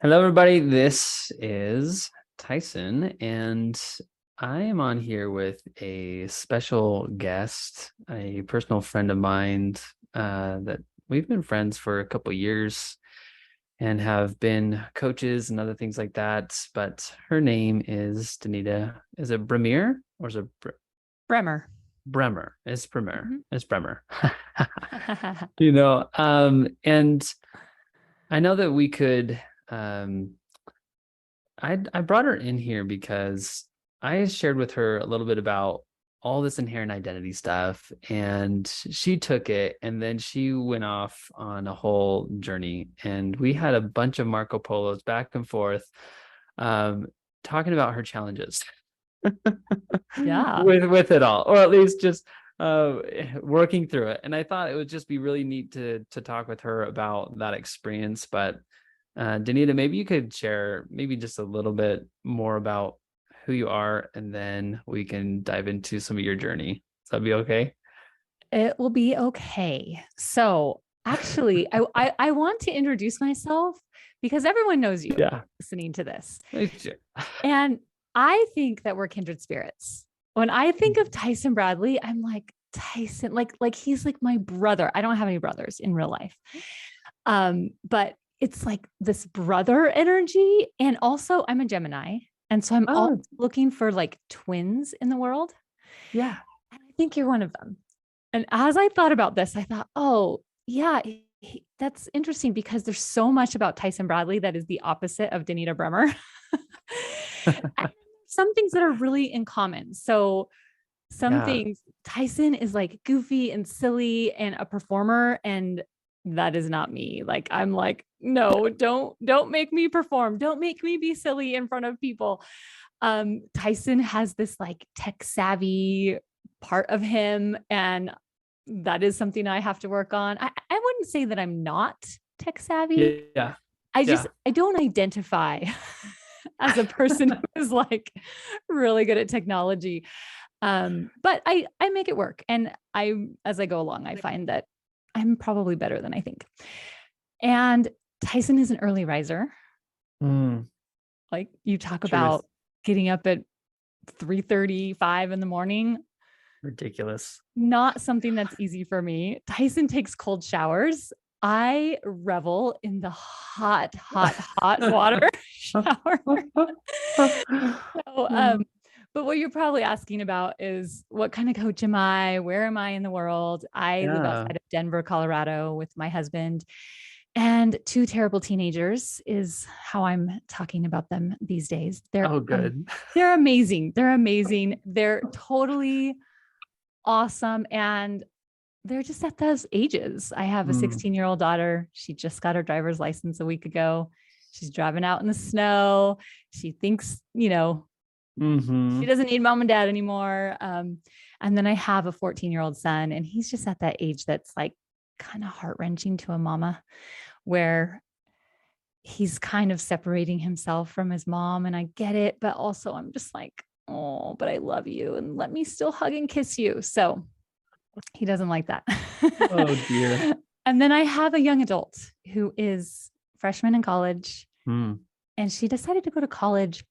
Hello, everybody. This is Tyson, and I am on here with a special guest, a personal friend of mine that we've been friends for a couple years and have been coaches and other things like that. But her name is Denita. Is it Bremer or is it Bremer. Bremer? It's Bremer. Mhm. It's Bremer. And I know that we could. I brought her in here because I shared with her a little bit about all this inherent identity stuff, and she took it and then she went off on a whole journey, and we had a bunch of Marco Polos back and forth, um, talking about her challenges Yeah. with it all, or at least just uh working through it. And I thought it would just be really neat to talk with her about that experience. But Denita, maybe you could share maybe just a little bit more about who you are, and then we can dive into some of your journey. Does that be okay? It will be okay. So actually, I want to introduce myself because everyone knows you Yeah. listening to this. Sure. And I think that we're kindred spirits. When I think of Tyson Bradley, I'm like, Tyson, like he's like my brother. I don't have any brothers in real life. But it's like this brother energy. And also I'm a Gemini. And so I'm all Oh, looking for like twins in the world. yeah. And I think you're one of them. And as I thought about this, I thought, oh, yeah, that's interesting because there's so much about Tyson Bradley that is the opposite of Denita Bremer. Some things that are really in common. So, some Yeah. things, Tyson is like goofy and silly and a performer. And that is not me. Like, I'm like, no, don't make me perform. Don't make me be silly in front of people. Tyson has this like tech savvy part of him, and that is something I have to work on. I wouldn't say that I'm not tech savvy. Yeah. Yeah. I don't identify as a person who is like really good at technology. But I make it work. And as I go along, I find that I'm probably better than I think. And Tyson is an early riser. Mm, Like you talk truth. about getting up at 3:35 in the morning, Ridiculous. not something that's easy for me. Tyson takes cold showers. I revel in the hot water shower. So, but what you're probably asking about is what kind of coach am I? Where am I in the world? I live Yeah. outside of Denver, Colorado with my husband, and two terrible teenagers is how I'm talking about them these days. Oh, good. They're amazing. They're amazing. They're totally awesome. And they're just at those ages. I have a Mm, 16-year-old daughter. She just got her driver's license a week ago. She's driving out in the snow. She thinks, she hmm doesn't need mom and dad anymore. And then I have a 14-year-old son, and he's just at that age that's like kind of heart wrenching to a mama, where he's kind of separating himself from his mom. And I get it, but also I'm just like, oh, but I love you and let me still hug and kiss you. So he doesn't like that. Oh, dear. And then I have a young adult who is freshman in college, Mm. and she decided to go to college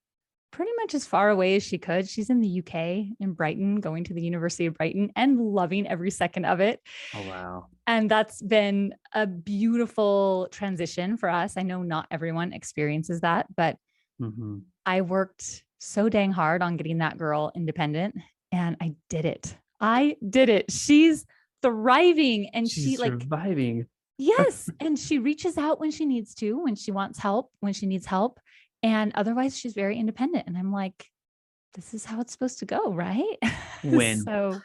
pretty much as far away as she could. She's in the UK in Brighton, going to the University of Brighton and loving every second of it. Oh, wow. And that's been a beautiful transition for us. I know not everyone experiences that, but hmm I worked so dang hard on getting that girl independent, and I did it. I did it. She's thriving, and she She's like, surviving. yes. And she reaches out when she needs to, when she wants help, when she needs help. And otherwise she's very independent. And I'm like, this is how it's supposed to go, right? Win. So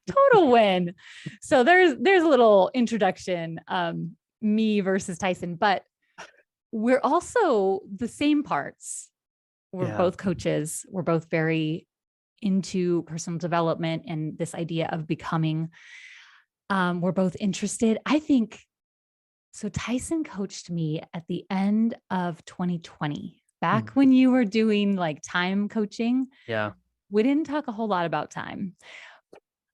total win. So there's a little introduction, me versus Tyson, but we're also the same parts. We're Yeah. both coaches. We're both very into personal development and this idea of becoming. We're both interested. I think so. Tyson coached me at the end of 2020, back Mm. when you were doing like time coaching. Yeah. We didn't talk a whole lot about time,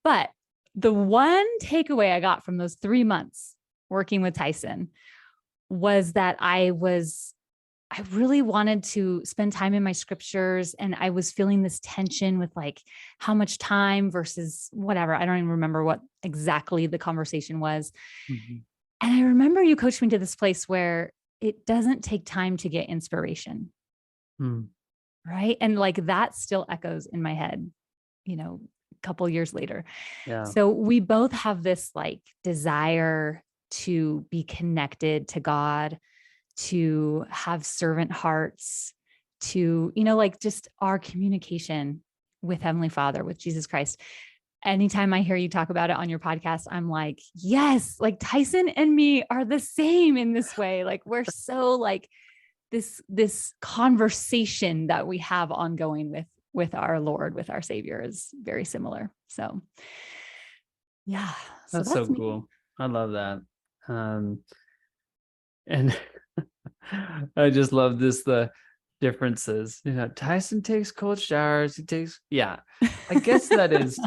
but the one takeaway I got from those 3 months working with Tyson was that I really wanted to spend time in my scriptures. And I was feeling this tension with like how much time versus whatever. I don't even remember what exactly the conversation was. Mhm. And I remember you coached me to this place where it doesn't take time to get inspiration. Mm. Right. And like that still echoes in my head, a couple years later. Yeah. So we both have this like desire to be connected to God, to have servant hearts, to, like just our communication with Heavenly Father, with Jesus Christ. Anytime I hear you talk about it on your podcast, I'm like, yes, like Tyson and me are the same in this way. Like we're so like this conversation that we have ongoing with our Lord, with our Savior is very similar. So yeah, so That's so that's me. cool. I love that. Um, and I just love the differences. Tyson takes cold showers. He takes, yeah. I guess that is,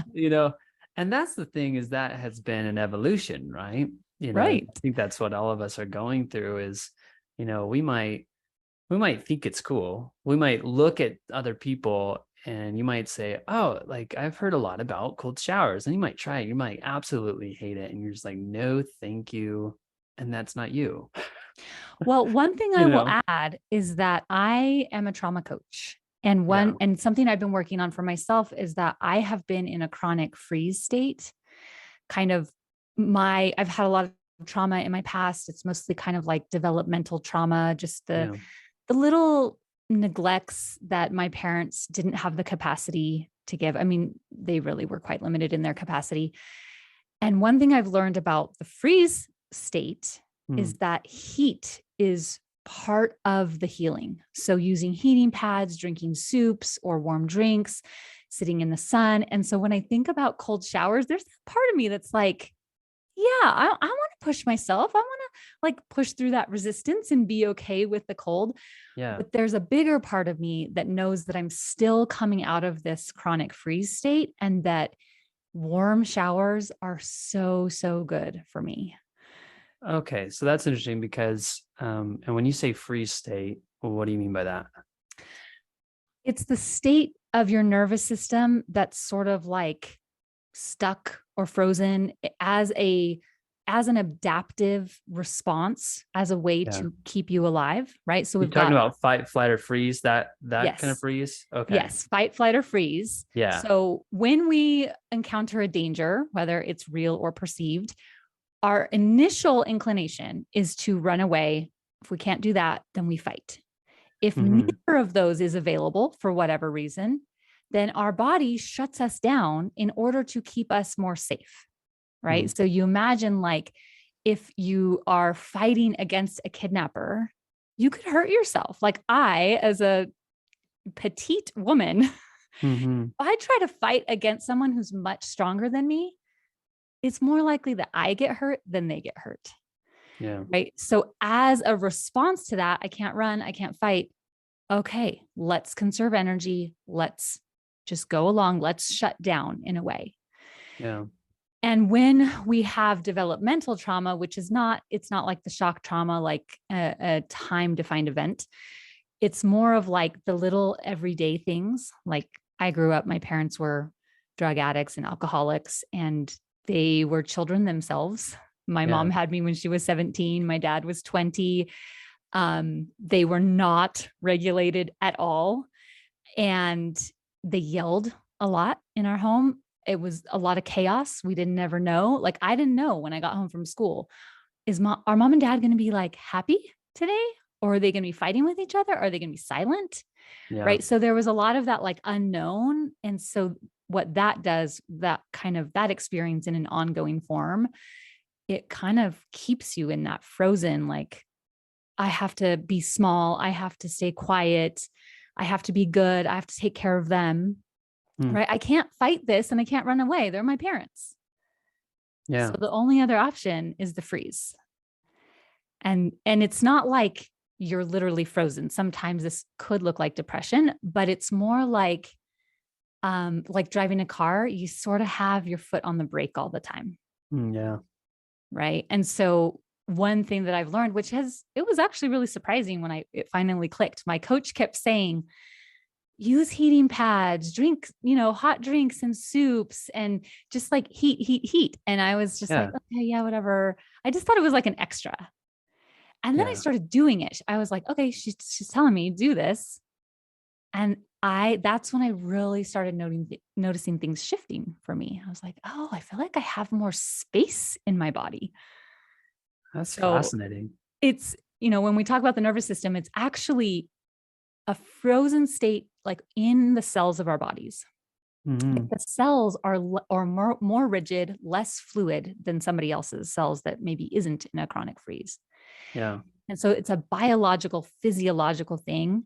and that's the thing is that has been an evolution, right? I Right. think that's what all of us are going through is, we might think it's cool. We might look at other people and you might say, "Oh, like I've heard a lot about cold showers." And you might try it. You might absolutely hate it and you're just like, "No, thank you." And that's not you. Well, one thing You I will know. add is that I am a trauma coach. And Yeah. something I've been working on for myself is that I have been in a chronic freeze state. Kind of I've had a lot of trauma in my past. It's mostly kind of like developmental trauma, just Yeah. the little neglects that my parents didn't have the capacity to give. I mean, they really were quite limited in their capacity. And one thing I've learned about the freeze state is Mm. that heat is part of the healing. So using heating pads, drinking soups or warm drinks, sitting in the sun. And so when I think about cold showers, there's that part of me that's like, yeah, I want to push myself. I want to like push through that resistance and be okay with the cold. Yeah. But there's a bigger part of me that knows that I'm still coming out of this chronic freeze state and that warm showers are so, so good for me. Okay. So that's interesting because, and when you say freeze state, well, what do you mean by that? It's the state of your nervous system that's sort of like stuck or frozen as an adaptive response, as a way Yeah. to keep you alive, right? So You're we've talking got, about fight, flight, or freeze, that kind of yes, freeze? Okay. yes, fight, flight, or freeze. Yeah. So when we encounter a danger, whether it's real or perceived, our initial inclination is to run away. If we can't do that, then we fight. If neither Hmm. of those is available for whatever reason, then our body shuts us down in order to keep us more safe, right? Mm. So you imagine like if you are fighting against a kidnapper, you could hurt yourself. Like I, as a petite woman, Hmm. I try to fight against someone who's much stronger than me, it's more likely that I get hurt than they get hurt. Yeah. Right. So, as a response to that, I can't run, I can't fight. Okay, let's conserve energy. Let's just go along. Let's shut down in a way. Yeah. And when we have developmental trauma, which is it's not like the shock trauma, like a time defined event. It's more of like the little everyday things. Like I grew up, my parents were drug addicts and alcoholics, and they were children themselves. My Yeah. mom had me when she was 17. My dad was 20. They were not regulated at all. And they yelled a lot in our home. It was a lot of chaos. We didn't ever know. Like I didn't know when I got home from school, our mom and dad going to be like happy today? Or are they going to be fighting with each other? Are they going to be silent? Yeah. Right. So there was a lot of that like unknown. And so what that does, that kind of that experience in an ongoing form, it kind of keeps you in that frozen, like, I have to be small. I have to stay quiet. I have to be good. I have to take care of them. Mm. Right. I can't fight this and I can't run away. They're my parents. So Yeah. the only other option is the freeze. And it's not like you're literally frozen. Sometimes this could look like depression, but it's more like driving a car, you sort of have your foot on the brake all the time. Mm. Yeah. Right. And so one thing that I've learned, it was actually really surprising when it finally clicked. My coach kept saying, use heating pads, drink, hot drinks and soups, and just like heat, heat, heat. And I was just like, Yeah. okay, yeah, whatever. I just thought it was like an extra. And then I Yeah. started doing it. I was like, okay, she's telling me do this. And that's when I really started noticing things shifting for me. I was like, oh, I feel like I have more space in my body. That's So fascinating. it's, when we talk about the nervous system, it's actually a frozen state, like in the cells of our bodies. Like Hmm. the cells are more rigid, less fluid than somebody else's cells that maybe isn't in a chronic freeze. Yeah. And so it's a biological, physiological thing.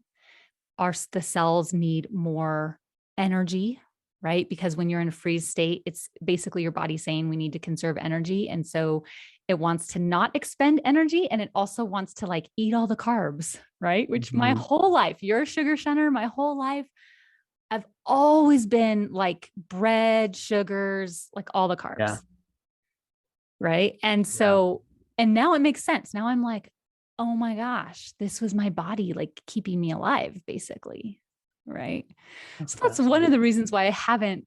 The cells need more energy, right? Because when you're in a freeze state, it's basically your body saying we need to conserve energy. And so it wants to not expend energy, and it also wants to like eat all the carbs, right? Which my Hmm. whole life, you're a sugar shunner, my whole life, I've always been like bread, sugars, like all the Yeah. carbs, right? And Yeah. so, and now it makes sense. Now I'm like, oh my gosh, this was my body like keeping me alive, basically. Right. That's So that's one of fascinating. the reasons why I haven't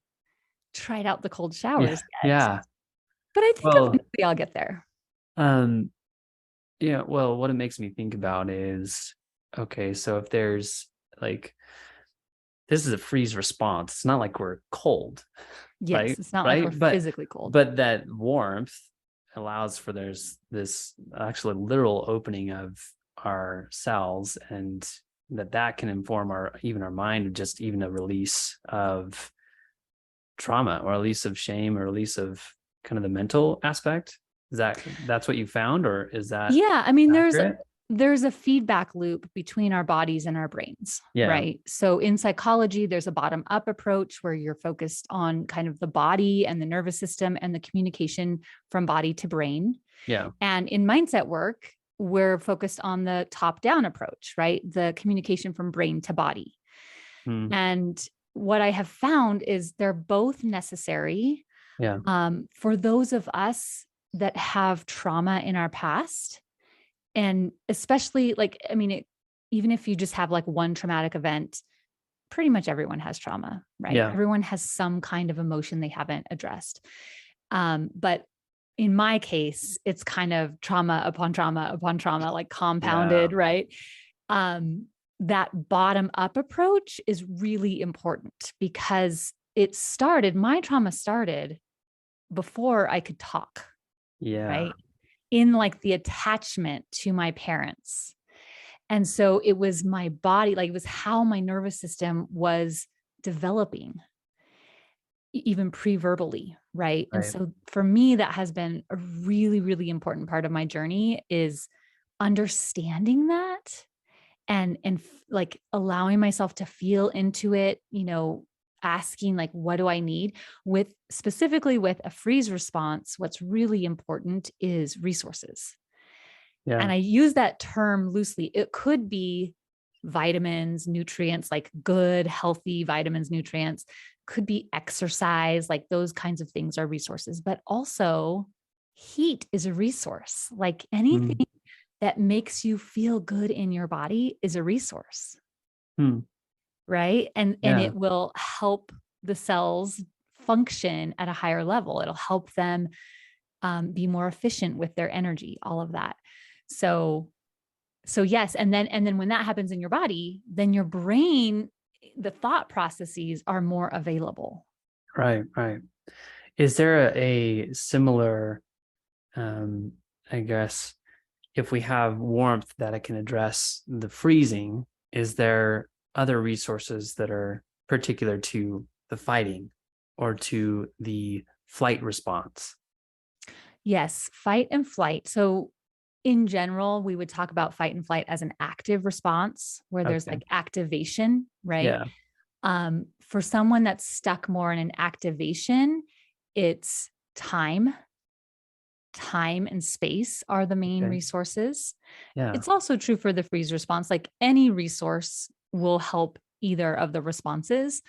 tried out the cold Yeah. showers yet. Yeah. But I think Well, eventually I'll get there. um, yeah, well, what it makes me think about is, okay, so if there's like, this is a freeze response. It's not like we're cold, Yes. right? It's not like we're Right. physically cold. But that warmth allows for there's this actually literal opening of our cells, and that can inform our even our mind, just even a release of trauma or a release of shame or a release of kind of the mental aspect. Is that's what you found, or is that Yeah. I mean, accurate? there's a feedback loop between our bodies and our brains, Yeah. right? So in psychology, there's a bottom up approach where you're focused on kind of the body and the nervous system and the communication from body to brain. Yeah. And in mindset work, we're focused on the top down approach, right? The communication from brain to body. Mm, And what I have found is they're both necessary yeah. for those of us that have trauma in our past. And especially like, I mean, even if you just have like one traumatic event, pretty much everyone has trauma, right? Yeah. Everyone has some kind of emotion they haven't addressed. But in my case, it's kind of trauma upon trauma, like Yeah. compounded, right? Um, that bottom up approach is really important because my trauma started before I could talk, Yeah. right? In like the attachment to my parents. And so it was my body, like it was how my nervous system was developing, even pre-verbally, right? And Right. so for me, that has been a really, really important part of my journey is understanding that and like allowing myself to feel into it, asking like, what do I need? With specifically with a freeze response, what's really important is resources. Yeah. And I use that term loosely. It could be vitamins, nutrients, like good, healthy vitamins, nutrients, could be exercise, like those kinds of things are resources, but also heat is a resource. Like anything Mm, that makes you feel good in your body is a resource, mm, right? And yeah. it will help the cells function at a higher level. It'll help them be more efficient with their energy, all of that. So yes, and then when that happens in your body, then your brain, the thought processes are more available. Right. Right. Is there a similar, um, I guess, if we have warmth that it can address the freezing, is there other resources that are particular to the fighting or to the flight response? Yes, fight and flight. So in general, we would talk about fight and flight as an active response where there's Okay. like activation, right? Yeah. For someone that's stuck more in an activation, it's time and space are the main Okay. resources. Yeah. It's also true for the freeze response. Like any resource will help either of the responses.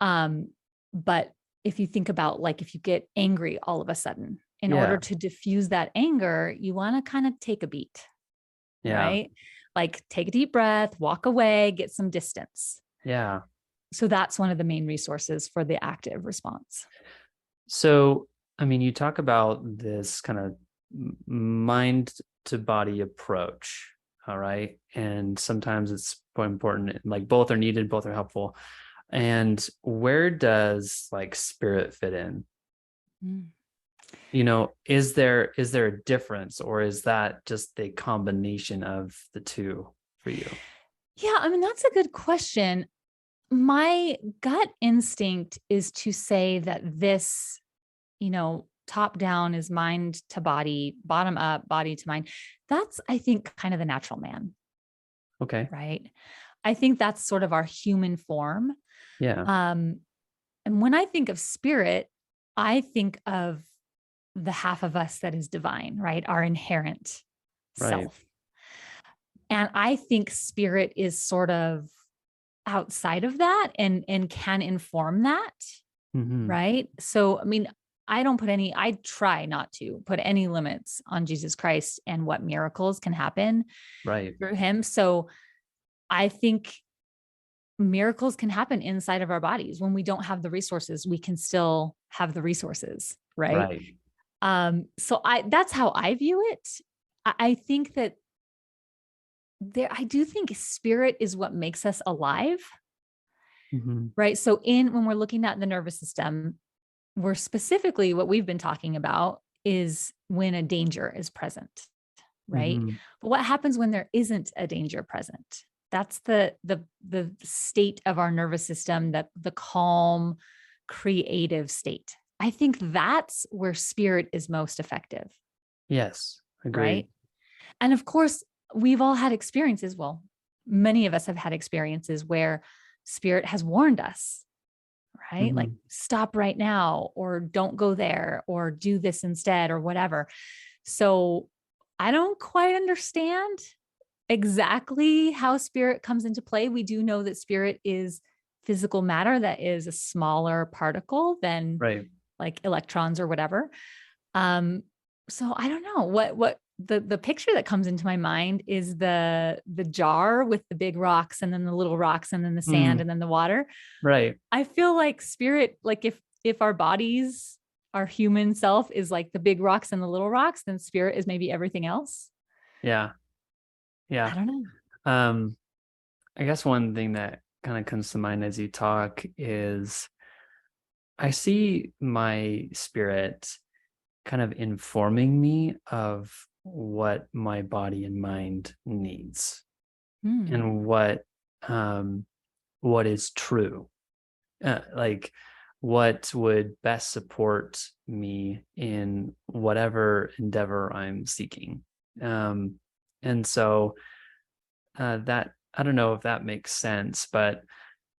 But if you think about like if you get angry all of a sudden, in order Yeah. to diffuse that anger, you want to kind of take a beat, Yeah. right? Like take a deep breath, walk away, get some distance. Yeah. So that's one of the main resources for the active response. So, I mean, you talk about this kind of mind to body approach, all right? And sometimes it's quite important, like both are needed, both are helpful. And where does like spirit fit in? Mm. Is there a difference, or is that just the combination of the two for you? Yeah, I mean, that's a good question. My gut instinct is to say that this, top down is mind to body, bottom up, body to mind. That's, I think, kind of the natural man, Okay. right? I think that's sort of our human form. Yeah. Um, and when I think of spirit, I think of the half of us that is divine, right? Our inherent Right. self. And I think spirit is sort of outside of that and can inform that, Hmm. right? So, I mean, I try not to put any limits on Jesus Christ and what miracles can happen Right. through him. So, I think miracles can happen inside of our bodies. When we don't have the resources, we can still have the resources, right? Right. So I that's how I view it. I think that I do think spirit is what makes us alive, Hmm. right? So when we're looking at the nervous system, we're specifically what we've been talking about is when a danger is present, right? Hmm. But what happens when there isn't a danger present? That's the state of our nervous system, that the calm, creative state. I think that's where spirit is most effective, Yes. Agreed. right? And of course, we've all had experiences. Well, many of us have had experiences where spirit has warned us, right? Like, Hmm. stop right now, or don't go there, or do this instead, or whatever. So I don't quite understand exactly how spirit comes into play. We do know that spirit is physical matter that is a smaller particle than Right. like electrons or whatever. Um, so I don't know what the picture that comes into my mind is the jar with the big rocks and then the little rocks and then the sand Mm. and then the water. Right. I feel like spirit, like if our bodies, our human self is like the big rocks and the little rocks, then spirit is maybe everything else. Yeah. I Yeah. don't know. Um, I guess one thing that kind of comes to mind as you talk is I see my spirit kind of informing me of what my body and mind needs Hmm. and um what is true. Like what would best support me in whatever endeavor I'm seeking. And so that I don't know if that makes sense, but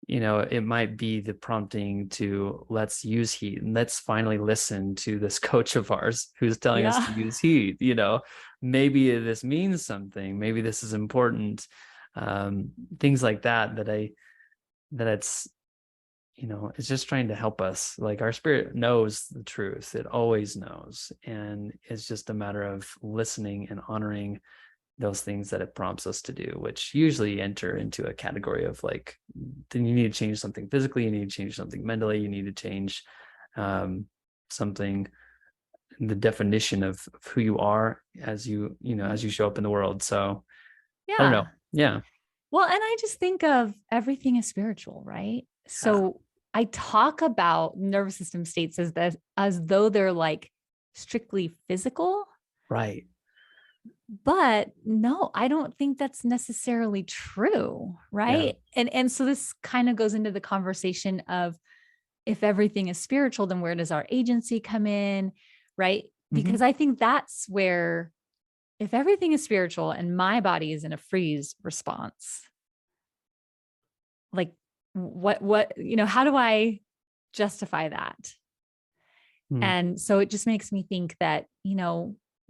it might be the prompting to let's use heat and let's finally listen to this coach of ours who's telling us to Yeah. use heat. Maybe this means something. Maybe this is important. Um, Things like that it's just trying to help us. Like our spirit knows the truth. It always knows. And it's just a matter of listening and honoring those things that it prompts us to do, which usually enter into a category of like, then you need to change something physically, you need to change something mentally, you need to change um, something, the definition of who you are as you show up in the world. So I don't know. Yeah. Yeah. Well, and I just think of everything is spiritual, right? Yeah. So I talk about nervous system states as though they're like strictly physical, Right. but no, I don't think that's necessarily true, Yeah. right? And so this kind of goes into the conversation of, if everything is spiritual, then where does our agency come in, right? Hmm. Because I think that's where, if everything is spiritual and my body is in a freeze response, like how do I justify that? Mm. And so it just makes me think that,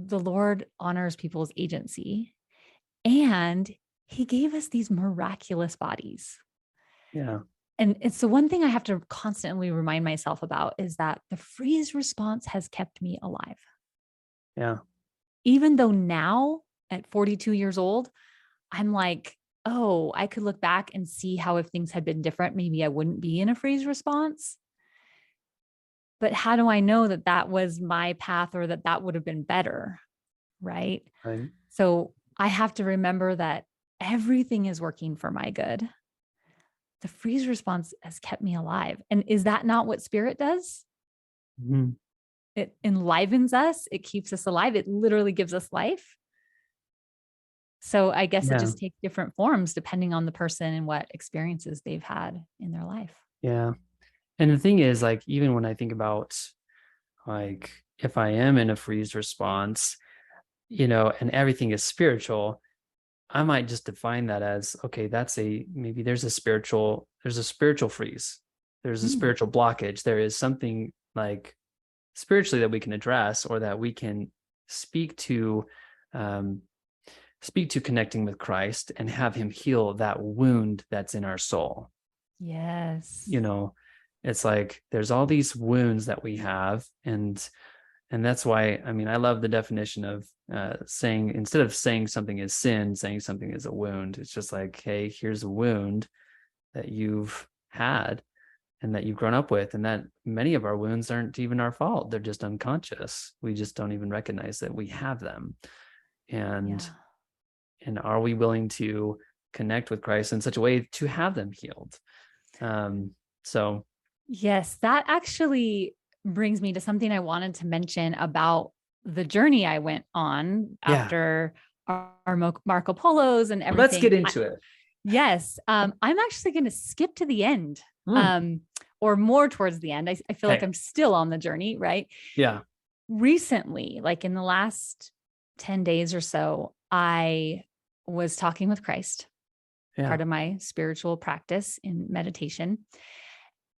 the Lord honors people's agency, and he gave us these miraculous bodies. Yeah. And it's the one thing I have to constantly remind myself about, is that the freeze response has kept me alive. Yeah. Even though now at 42 years old, I'm like, oh, I could look back and see how if things had been different, maybe I wouldn't be in a freeze response. But how do I know that that was my path or that that would have been better? Right. Right. So I have to remember that everything is working for my good. The freeze response has kept me alive. And is that not what spirit does? Mhm. It enlivens us, it keeps us alive, it literally gives us life. So I guess it Yeah. just takes different forms depending on the person and what experiences they've had in their life. Yeah. And the thing is, like, even when I think about, like, if I am in a freeze response, and everything is spiritual, I might just define that as, okay, maybe there's a spiritual freeze. There's a Mm, spiritual blockage. There is something like spiritually that we can address, or that we can speak to, um, speak to connecting with Christ and have him heal that wound that's in our soul. yes. You know, it's like there's all these wounds that we have, and that's why, I mean, I love the definition of saying, instead of saying something is sin, saying something is a wound. It's just like, hey, here's a wound that you've had and that you've grown up with, and that many of our wounds aren't even our fault. They're just unconscious. We just don't even recognize that we have them. And Yeah. and are we willing to connect with Christ in such a way to have them healed? So Yes, that actually brings me to something I wanted to mention about the journey I went on yeah, after our Marco Polos and let's everything. get into it. Yes, I'm actually going to skip to the end, Hmm. um, or more towards the end. I feel like Okay. I'm still on the journey, right? Yeah. Recently, like in the last 10 days or so, I was talking with Christ, Yeah. part of my spiritual practice in meditation.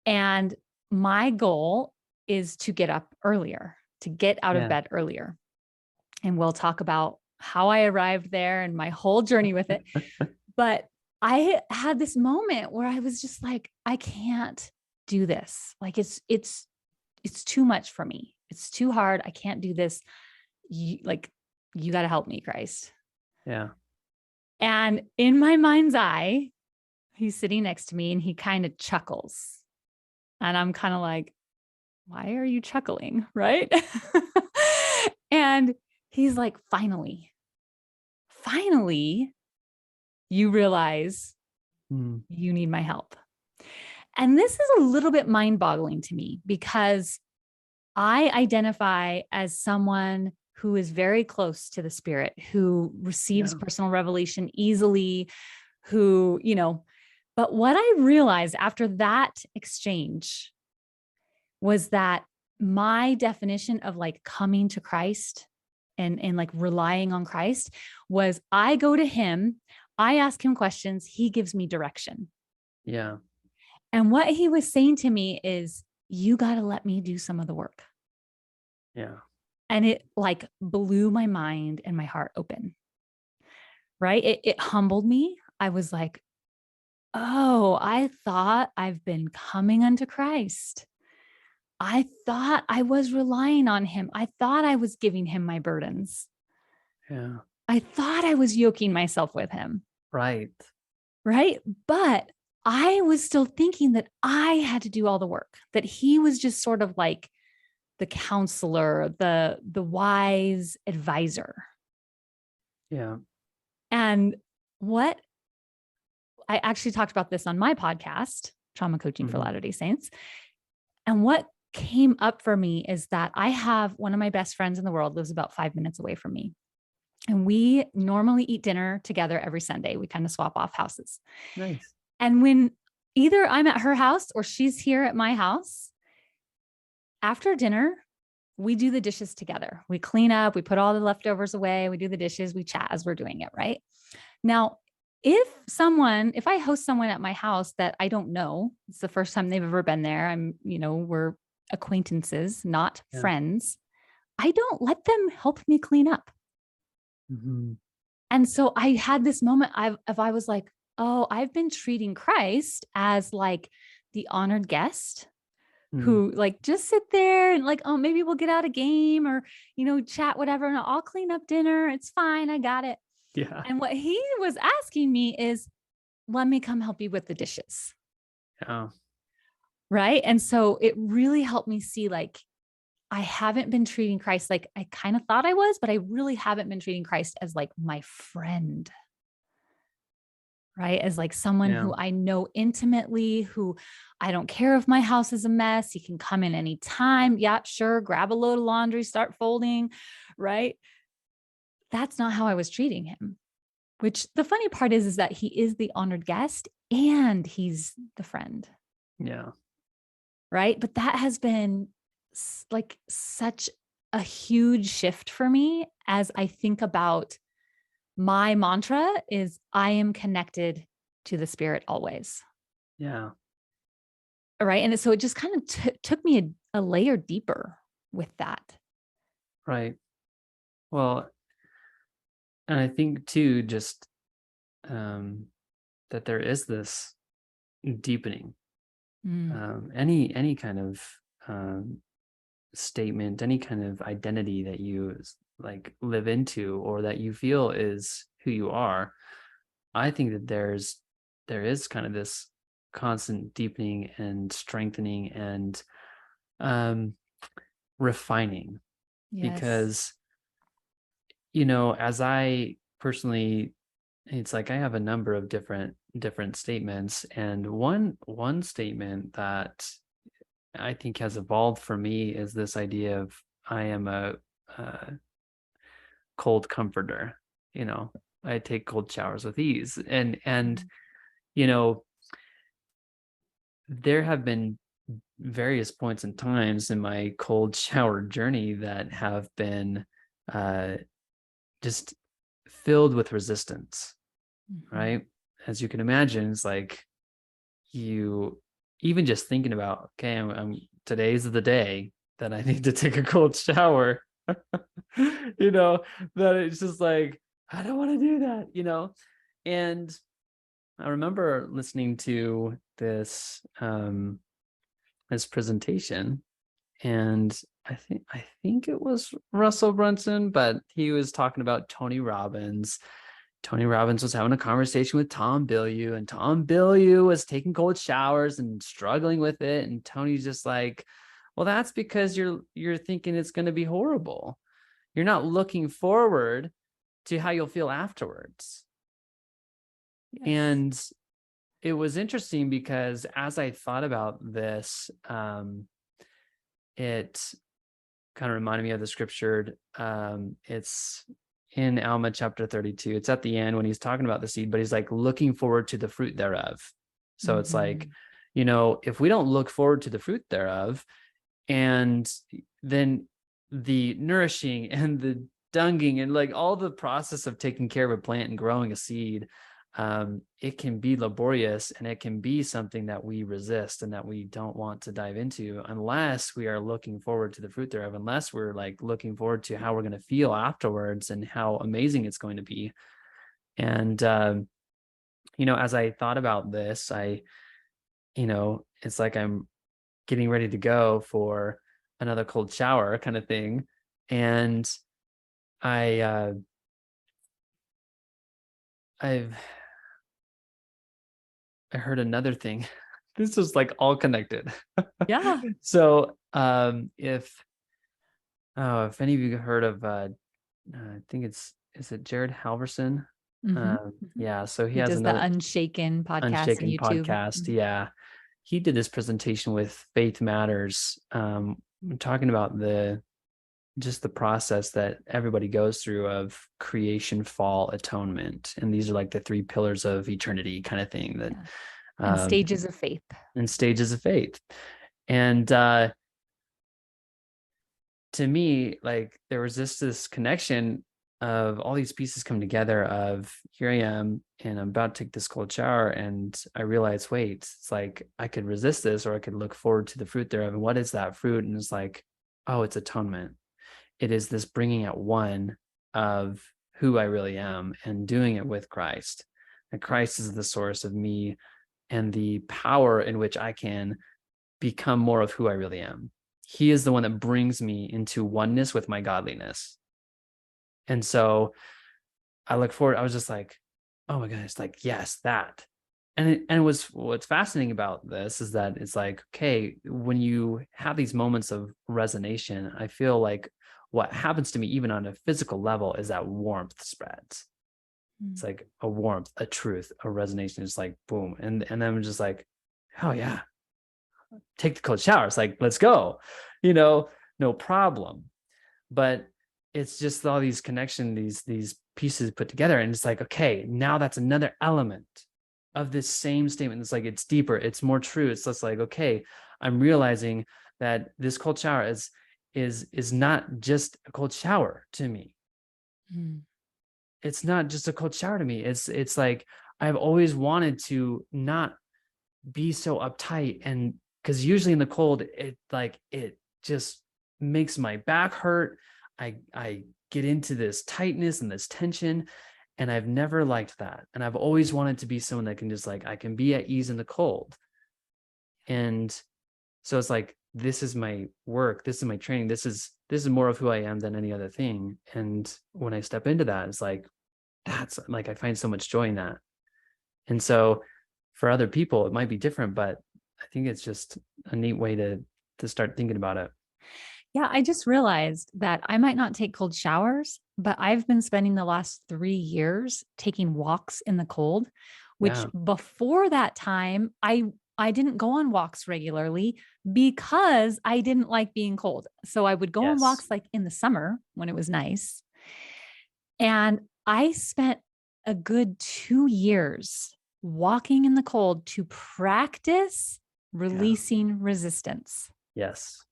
And my goal is to get up earlier, to get out of Yeah. bed earlier. And we'll talk about how I arrived there and my whole journey with it. But I had this moment where I was just like, I can't do this. Like it's too much for me. It's too hard. I can't do this. You got to help me, Christ. Yeah. And in my mind's eye, he's sitting next to me and he kind of chuckles. And I'm kind of like, why are you chuckling? Right. And he's like, finally, you realize Hmm. you need my help. And this is a little bit mind boggling to me because I identify as someone who is very close to the spirit, who receives Yeah. personal revelation easily, but what I realized after that exchange was that my definition of like coming to Christ and like relying on Christ was I go to him, I ask him questions, he gives me direction. Yeah. And what he was saying to me is, you got to let me do some of the work. Yeah. And it like blew my mind and my heart open. Right. It humbled me. I was like, oh, I thought I've been coming unto Christ. I thought I was relying on him. I thought I was giving him my burdens. Yeah. I thought I was yoking myself with him. Right. Right. But I was still thinking that I had to do all the work, that he was just sort of like the counselor, the wise advisor. Yeah. And what I actually talked about this on my podcast, Trauma Coaching for Hmm. Latter-day Saints. And what came up for me is that I have one of my best friends in the world lives about 5 minutes away from me. And we normally eat dinner together every Sunday. We kind of swap off houses. Nice. And when either I'm at her house or she's here at my house, after dinner, we do the dishes together. We clean up, we put all the leftovers away, we do the dishes, we chat as we're doing it, right? Now, if I host someone at my house that I don't know, it's the first time they've ever been there, we're acquaintances, not Yeah. friends, I don't let them help me clean up. Hmm. And so I had this moment if I was like, oh, I've been treating Christ as like the honored guest Mm. who like just sit there and like, oh, maybe we'll get out a game or, chat, whatever. And I'll clean up dinner. It's fine. I got it. Yeah. And what he was asking me is, let me come help you with the dishes. Yeah. Right. And so it really helped me see like, I haven't been treating Christ like I kind of thought I was, but I really haven't been treating Christ as like my friend, right? As like someone Yeah. who I know intimately, who I don't care if my house is a mess. He can come in anytime. Yeah, sure. Grab a load of laundry, start folding, right? That's not how I was treating him. Which the funny part is that he is the honored guest and he's the friend, Yeah. right? But that has been like such a huge shift for me as I think about my mantra is I am connected to the spirit always. Yeah. Right. And so it just kind of took me a layer deeper with that. Right. Well, and I think too, just that there is this deepening. Mm, Any kind of um, statement, any kind of identity that you like live into or that you feel is who you are, I think that there is kind of this constant deepening and strengthening and um, refining yes. because as I personally, it's like I have a number of different statements, and one statement that I think has evolved for me is this idea of I am a cold comforter. You know, I take cold showers with ease, and Mm, you know, there have been various points and times in my cold shower journey that have been uh, just filled with resistance, mhm. right? As you can imagine, it's like you even just thinking about, okay, today's the day that I need to take a cold shower, that it's just like, I don't want to do that. And I remember listening to this presentation, and I think it was Russell Brunson, but he was talking about Tony Robbins. Tony Robbins was having a conversation with Tom Bilyeu, and Tom Bilyeu was taking cold showers and struggling with it. And Tony's just like, well, that's because you're thinking it's going to be horrible. You're not looking forward to how you'll feel afterwards. Yes. And it was interesting because as I thought about this, it kind of reminded me of the scripture. It's in Alma chapter 32. It's at the end when he's talking about the seed, but he's like looking forward to the fruit thereof. So it's like, Mhm. if we don't look forward to the fruit thereof, and then the nourishing and the dunging and like all the process of taking care of a plant and growing a seed, it can be laborious and it can be something that we resist and that we don't want to dive into unless we are looking forward to the fruit thereof, unless we're like looking forward to how we're going to feel afterwards and how amazing it's going to be. And as I thought about this, it's like I'm getting ready to go for another cold shower kind of thing. And I I've I heard another thing. This is like all connected. Yeah. So if any of you heard of I think is it Jared Halverson? Mhm. Mhm. Yeah, so he He has does the another Unshaken podcast on Unshaken YouTube. podcast. Mhm. Yeah. He did this presentation with Faith Matters, talking about the process that everybody goes through of creation, fall, atonement. And these are like the three pillars of eternity kind of thing that Yeah. And um stages of faith. in stages of faith. And to me, like there was this connection of all these pieces come together of here I am and I'm about to take this cold shower and I realize, wait, it's like I could resist this or I could look forward to the fruit thereof. And what is that fruit? And it's like, oh, it's atonement. It is this bringing at one of who I really am and doing it with Christ. And Christ is the source of me and the power in which I can become more of who I really am. He is the one that brings me into oneness with my godliness. And so I look forward, I was just like, oh my goodness, like, yes, that. And what's fascinating about this is that it's like, okay, when you have these moments of resonation, I feel like what happens to me, even on a physical level, is that warmth spreads. It's Mm. like a warmth, a truth, a resonation. It's like boom. And then I'm just like, oh yeah, take the cold shower. It's like, let's go, you know, no problem. But it's just all these connection, these pieces put together. And it's like, okay, now that's another element of this same statement. It's like, it's deeper, it's more true. It's just like, okay, I'm realizing that this cold shower is not just a cold shower to me. Mm. It's not just a cold shower to me. It's like I've always wanted to not be so uptight, and because usually in the cold it just makes my back hurt. I get into this tightness and this tension, and I've never liked that, and I've always wanted to be someone that can just like, I can be at ease in the cold. And so it's like, this is my work, this is my training, this is more of who I am than any other thing. And when I step into that, it's like, that's like, I find so much joy in that. And so for other people, it might be different, but I think it's just a neat way to start thinking about it. Yeah, I just realized that I might not take cold showers, but I've been spending the last 3 years taking walks in the cold, which Yeah. before that time, I didn't go on walks regularly because I didn't like being cold. So I would go on Yes. walks like in the summer when it was nice. And I spent a good 2 years walking in the cold to practice Yeah. releasing resistance. Yes.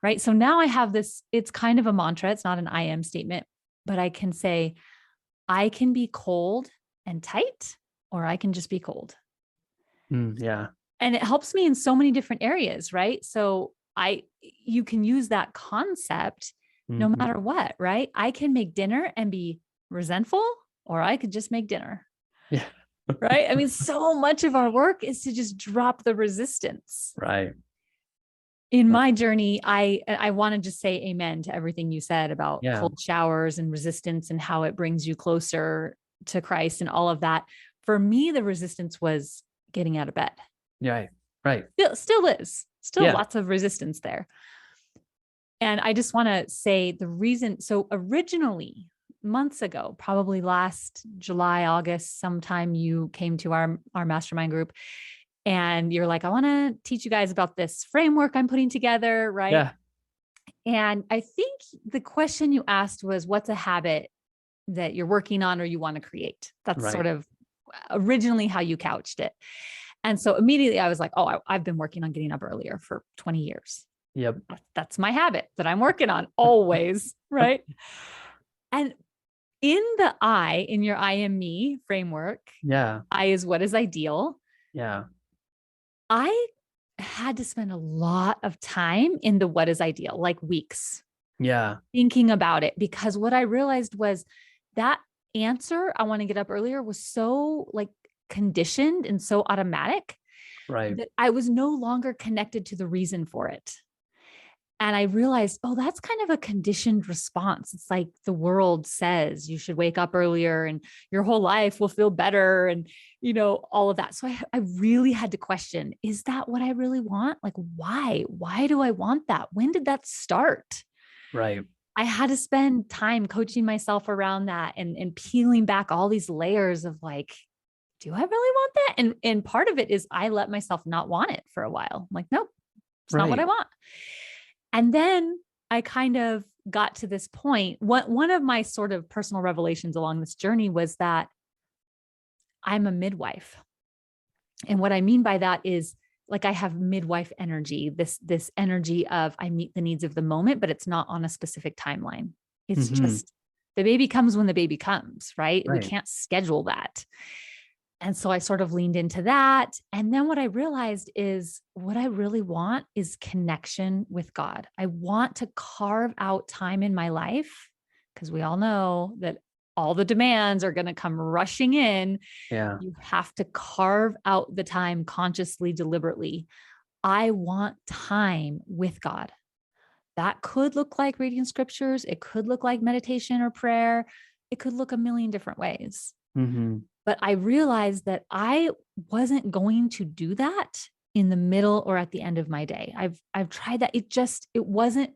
Right. So now I have this, it's kind of a mantra. It's not an I am statement, but I can say, I can be cold and tight, or I can just be cold. Yeah. And it helps me in so many different areas. Right. So you can use that concept no Hmm. matter what. Right. I can make dinner and be resentful, or I could just make dinner. Yeah. Right. I mean, so much of our work is to just drop the resistance. Right. In Right. my journey, I want to just say amen to everything you said about Yeah. cold showers and resistance and how it brings you closer to Christ and all of that. For me, the resistance was getting out of bed. Yeah. Right. Right. Still is. Still Yeah. lots of resistance there. And I just want to say the reason. So originally, months ago, probably last July, August, sometime you came to our mastermind group and you're like, I want to teach you guys about this framework I'm putting together, right? Yeah. And I think the question you asked was, what's a habit that you're working on or you want to create? That's Right. sort of originally how you couched it. And so immediately I was like, oh, I've been working on getting up earlier for 20 years. Yep. That's my habit that I'm working on always. Right. And in the I, in your I am me framework, Yeah. I is what is ideal. Yeah. I had to spend a lot of time in the what is ideal, like weeks, Yeah. thinking about it, because what I realized was that answer, I want to get up earlier, was so like conditioned and so automatic Right. that I was no longer connected to the reason for it. And I realized, oh, that's kind of a conditioned response. It's like the world says you should wake up earlier and your whole life will feel better and, all of that. So I really had to question, is that what I really want? Like, why? Why do I want that? When did that start? Right. I had to spend time coaching myself around that and peeling back all these layers of like, do I really want that? And part of it is I let myself not want it for a while. I'm like, nope, it's not what I Right. want. And then I kind of got to this point. One of my sort of personal revelations along this journey was that I'm a midwife. And what I mean by that is like I have midwife energy, this energy of I meet the needs of the moment, but it's not on a specific timeline. It's Hmm. just the baby comes when the baby comes, right? We Right. can't schedule that. And so I sort of leaned into that. And then what I realized is what I really want is connection with God. I want to carve out time in my life because we all know that all the demands are going to come rushing in. Yeah. You have to carve out the time consciously, deliberately I want time with God. That could look like reading scriptures. It could look like meditation or prayer. It could look a million different ways. Mm-hmm. But I realized that I wasn't going to do that in the middle or at the end of my day. I've tried that. It wasn't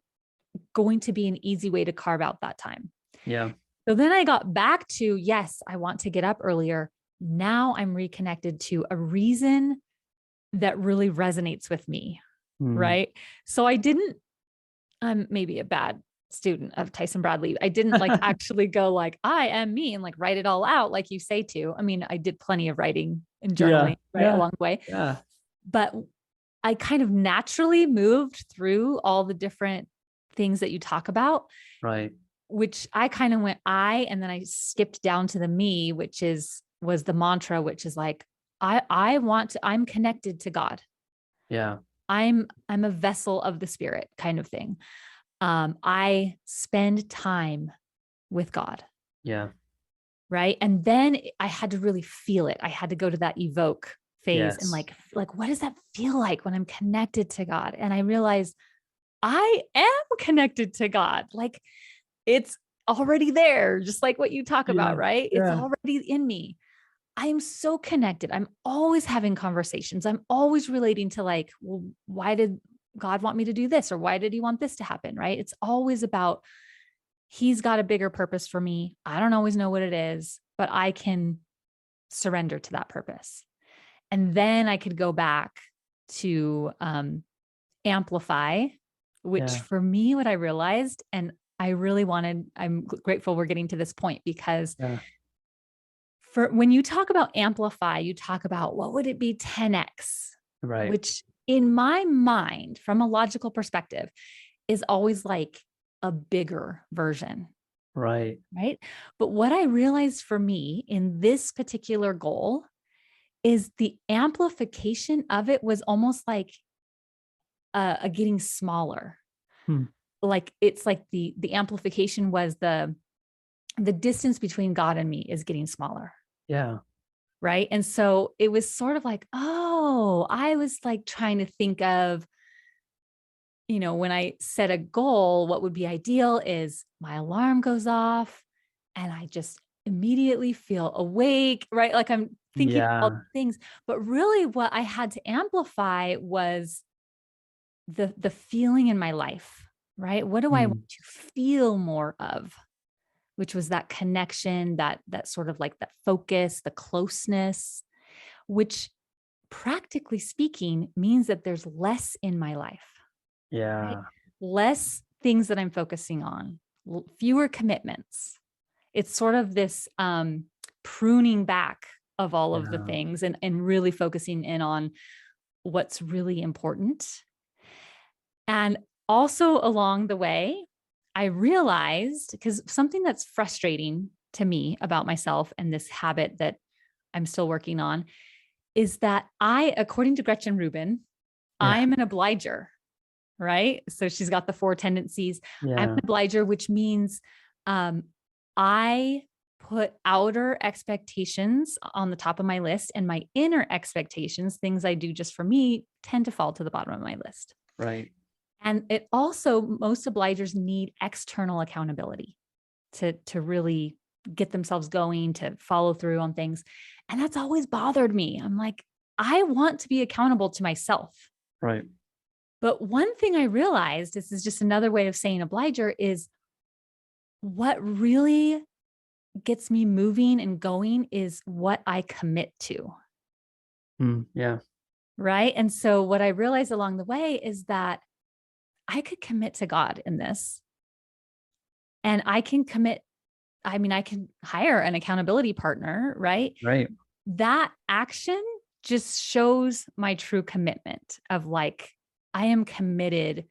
going to be an easy way to carve out that time. Yeah. So then I got back to, yes, I want to get up earlier. Now I'm reconnected to a reason that really resonates with me. Mm. Right. So I didn't, I'm maybe a bad student of Tyson Bradley. I didn't like actually go like, I am me and like write it all out like you say to. I mean, I did plenty of writing and Yeah. journaling right Yeah. along the way, Yeah. but I kind of naturally moved through all the different things that you talk about, Right. which I kind of went and then I skipped down to the me, was the mantra, which is like, I'm connected to God. Yeah. I'm a vessel of the spirit kind of thing. I spend time with God. Yeah. Right. And then I had to really feel it. I had to go to that evoke phase and Yes. what does that feel like when I'm connected to God? And I realized I am connected to God. Like it's already there, just like what you talk Yeah. about, right? It's Yeah. already in me. I am so connected. I'm always having conversations. I'm always relating to like, well, why did God want me to do this? Or why did he want this to happen? Right. It's always about, he's got a bigger purpose for me. I don't always know what it is, but I can surrender to that purpose. And then I could go back to amplify, which Yeah. for me, what I realized, and I really wanted, I'm grateful we're getting to this point because Yeah. for when you talk about amplify, you talk about what would it be 10x, Right. which in my mind, from a logical perspective, is always like a bigger version. Right. Right. But what I realized for me in this particular goal is the amplification of it was almost like a getting smaller. Hmm. Like it's like the amplification was the distance between God and me is getting smaller. Yeah. Right. And so it was sort of like, oh, I was like trying to think of, when I set a goal, what would be ideal is my alarm goes off and I just immediately feel awake, right? Like I'm thinking all Yeah. things, but really what I had to amplify was the feeling in my life, right? What do I want Hmm. to feel more of? Which was that connection, that sort of like that focus, the closeness, which practically speaking means that there's less in my life, right? Yeah. Less things that I'm focusing on, fewer commitments. It's sort of this pruning back of all of the Yeah. things and really focusing in on what's really important. And also along the way, I realized, because something that's frustrating to me about myself and this habit that I'm still working on is that according to Gretchen Rubin, Yeah. I'm an obliger, right? So she's got the four tendencies. I'm Yeah. an obliger, which means um, I put outer expectations on the top of my list, and my inner expectations, things I do just for me, tend to fall to the bottom of my list. Right. And it also, most obligers need external accountability to really get themselves going, to follow through on things. And that's always bothered me. I'm like, I want to be accountable to myself. Right. But one thing I realized, this is just another way of saying obliger, is what really gets me moving and going is what I commit to. Hmm. Yeah. Right. And so what I realized along the way is that I could commit to God in this, and I can commit. I mean, I can hire an accountability partner, right? Right. That action just shows my true commitment of like, I am committed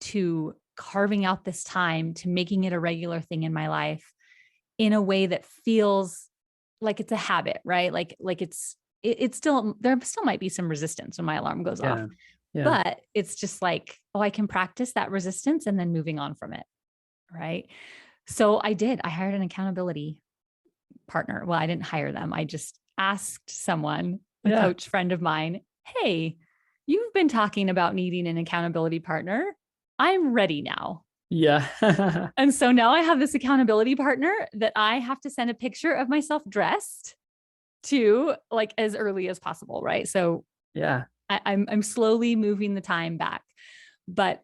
to carving out this time, to making it a regular thing in my life in a way that feels like it's a habit, right? It's still, there still might be some resistance when my alarm goes off, Yeah. Yeah. but it's just like, oh, I can practice that resistance and then moving on from it. Right. So I hired an accountability partner. Well, I didn't hire them. I just asked someone, a Yeah. coach friend of mine, hey, You've been talking about needing an accountability partner. I'm ready now. Yeah. And so now I have this accountability partner that I have to send a picture of myself dressed to, like, as early as possible. Right. So Yeah. I'm slowly moving the time back. But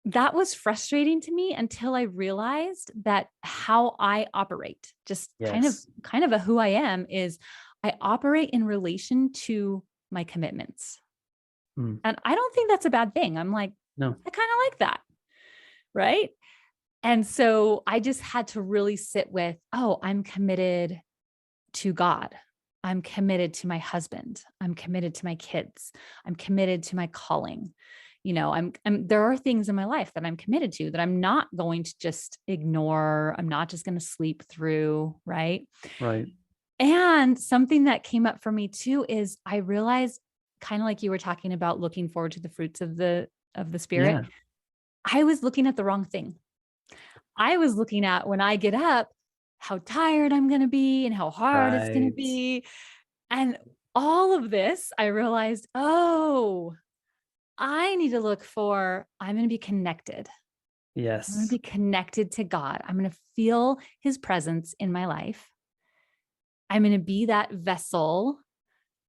that was frustrating to me until I realized that how I operate, just Yes. kind of a who I am, is I operate in relation to my commitments. Mm. And I don't think that's a bad thing. I'm like, No. I kind of like that. Right. And so I just had to really sit with, oh, I'm committed to God. I'm committed to my husband. I'm committed to my kids. I'm committed to my calling. There are things in my life that I'm committed to that I'm not going to just ignore. I'm not just going to sleep through. Right. Right. And something that came up for me too is I realized, kind of like you were talking about looking forward to the fruits of the spirit. Yeah. I was looking at the wrong thing. I was looking at, when I get up, how tired I'm going to be and how hard it's going to Right. be. And all of this, I realized, oh, I need to look for, I'm going to be connected. I'm going to Yes. be connected to God. I'm going to feel his presence in my life. I'm going to be that vessel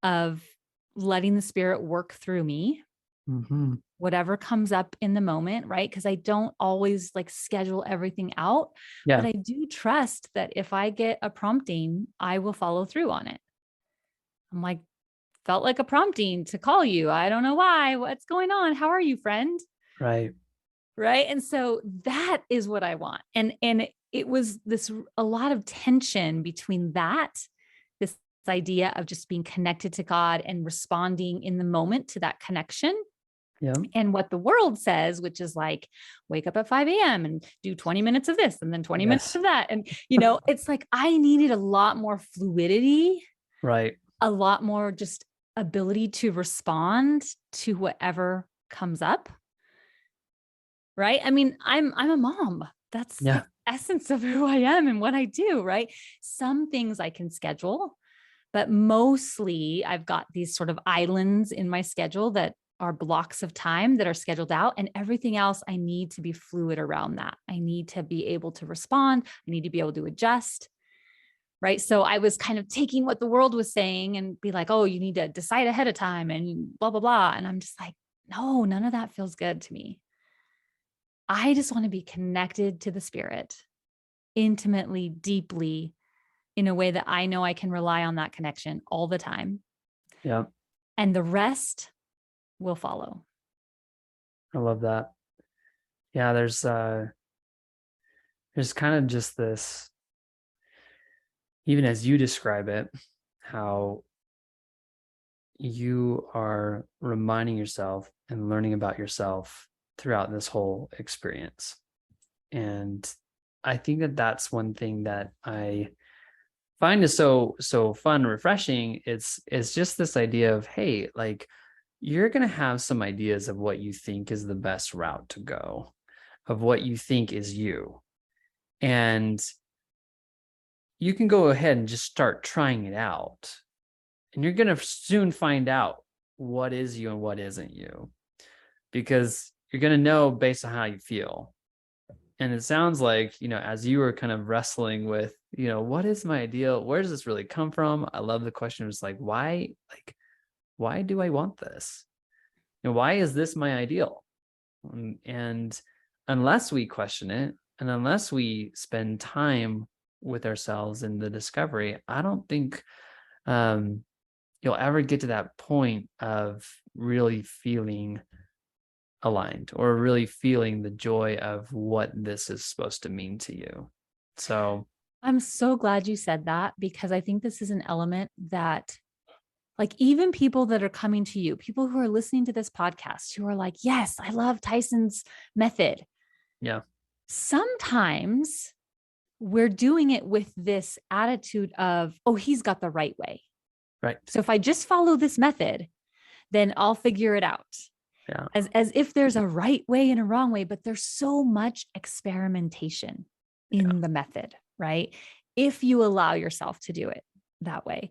of letting the spirit work through me, Mm-hmm. whatever comes up in the moment, right? Because I don't always like schedule everything out, but Yeah. I do trust that if I get a prompting, I will follow through on it. I'm like, felt like a prompting to call you. I don't know why. What's going on? How are you, friend? Right. Right. And so that is what I want. And it was this, a lot of tension between that, this idea of just being connected to God and responding in the moment to that connection, Yeah. and what the world says, which is like, wake up at 5 a.m. and do 20 minutes of this and then 20 minutes Yes. of that. And, it's like I needed a lot more fluidity, Right. a lot more just ability to respond to whatever comes up. Right. I mean, I'm a mom. That's the Yeah. essence of who I am and what I do. Right. Some things I can schedule, but mostly I've got these sort of islands in my schedule that are blocks of time that are scheduled out, and everything else I need to be fluid around that. I need to be able to respond. I need to be able to adjust. Right. So I was kind of taking what the world was saying and be like, oh, you need to decide ahead of time and blah, blah, blah. And I'm just like, no, none of that feels good to me. I just want to be connected to the spirit intimately, deeply, in a way that I know I can rely on that connection all the time. Yeah. And the rest will follow. I love that. Yeah. There's kind of just this, even as you describe it, how you are reminding yourself and learning about yourself throughout this whole experience. And I think that that's one thing that I find is so fun and refreshing. It's just this idea of, hey, like, you're going to have some ideas of what you think is the best route to go, of what you think is you, and you can go ahead and just start trying it out, and you're going to soon find out what is you and what isn't you, because you're going to know based on how you feel. And it sounds like, as you were kind of wrestling with, what is my ideal? Where does this really come from? I love the question. It was why do I want this? And why is this my ideal? And unless we question it, and unless we spend time with ourselves in the discovery, I don't think um, you'll ever get to that point of really feeling aligned or really feeling the joy of what this is supposed to mean to you. So, I'm so glad you said that, because I think this is an element that, like, even people that are coming to you, people who are listening to this podcast, who are like, yes, I love Tyson's method. yeah, Sometimes we're doing it with this attitude of, oh, he's got the right way. right. So if I just follow this method, then I'll figure it out. Yeah, As if there's a right way and a wrong way, but there's so much experimentation yeah, in the method, right? If you allow yourself to do it that way.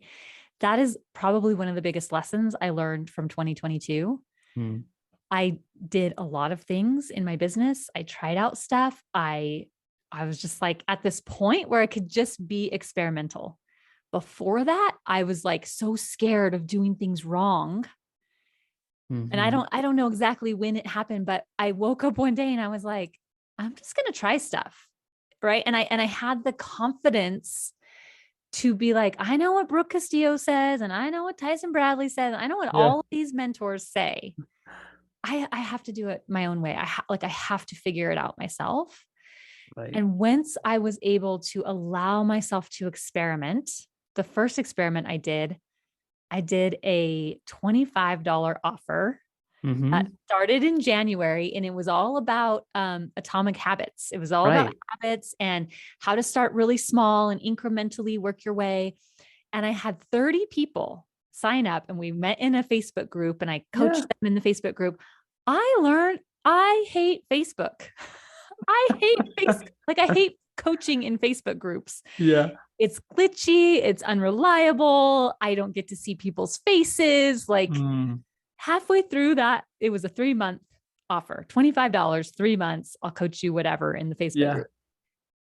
That is probably one of the biggest lessons I learned from 2022. Mm. I did a lot of things in my business. I tried out stuff. I was just like at this point where I could just be experimental. Before that, I was like so scared of doing things wrong. And Hmm. I don't know exactly when it happened, but I woke up one day and I was like, I'm just going to try stuff. Right. And I had the confidence to be like, I know what Brooke Castillo says, and I know what Tyson Bradley says. I know what Yeah. all of these mentors say. I have to do it my own way. I have to figure it out myself. Right. And once I was able to allow myself to experiment, the first experiment I did a $25 offer that Hmm. started in January, and it was all about atomic habits. It was all about Right. habits and how to start really small and incrementally work your way. And I had 30 people sign up, and we met in a Facebook group, and I coached Yeah. them in the Facebook group. I learned I hate Facebook. I hate Facebook. Like I hate coaching in Facebook groups. Yeah. It's glitchy, it's unreliable. I don't get to see people's faces. Like Mm. halfway through that, it was a 3-month offer, $25, 3 months. I'll coach you whatever in the Facebook Yeah. group.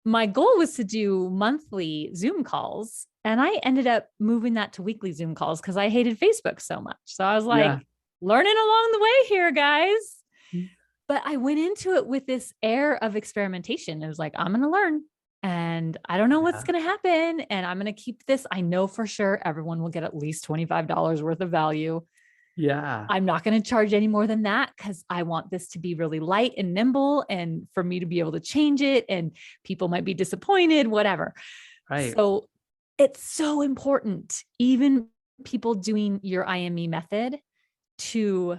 My goal was to do monthly Zoom calls. And I ended up moving that to weekly Zoom calls because I hated Facebook so much. So I was Yeah. like, learning along the way here, guys. But I went into it with this air of experimentation. It was like, I'm going to learn and I don't know what's Yeah. going to happen. And I'm going to keep this. I know for sure everyone will get at least $25 worth of value. Yeah. I'm not going to charge any more than that because I want this to be really light and nimble and for me to be able to change it. And people might be disappointed, whatever. Right. So it's so important, even people doing your IME method, to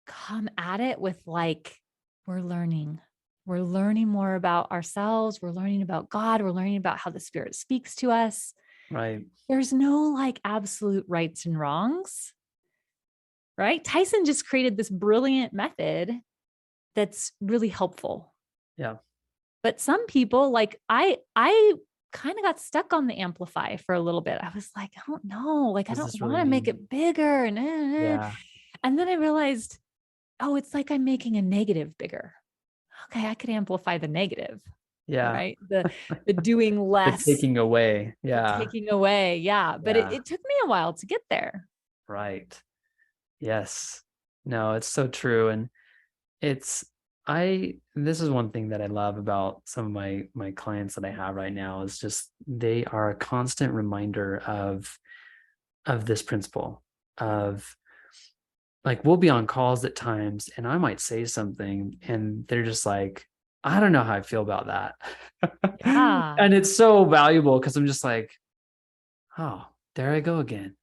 come at it with like, we're learning. We're learning more about ourselves. We're learning about God. We're learning about how the Spirit speaks to us. Right. There's no like absolute rights and wrongs, right? Tyson just created this brilliant method that's really helpful. Yeah. But some people, like I kind of got stuck on the amplify for a little bit. I was like, I don't know, like I What does don't this want really to make mean? it bigger Yeah. and then I realized, oh, it's like I'm making a negative bigger. Okay, I could amplify the negative, Yeah. right? The doing The less, taking away. the Yeah. taking away. Yeah. But Yeah. it took me a while to get there. Right. Yes. No, it's so true. And it's this is one thing that I love about some of my clients that I have right now is just they are a constant reminder of this principle of like we'll be on calls at times and I might say something and they're just like, I don't know how I feel about that. Yeah. And it's so valuable because I'm just like, oh, there I go again,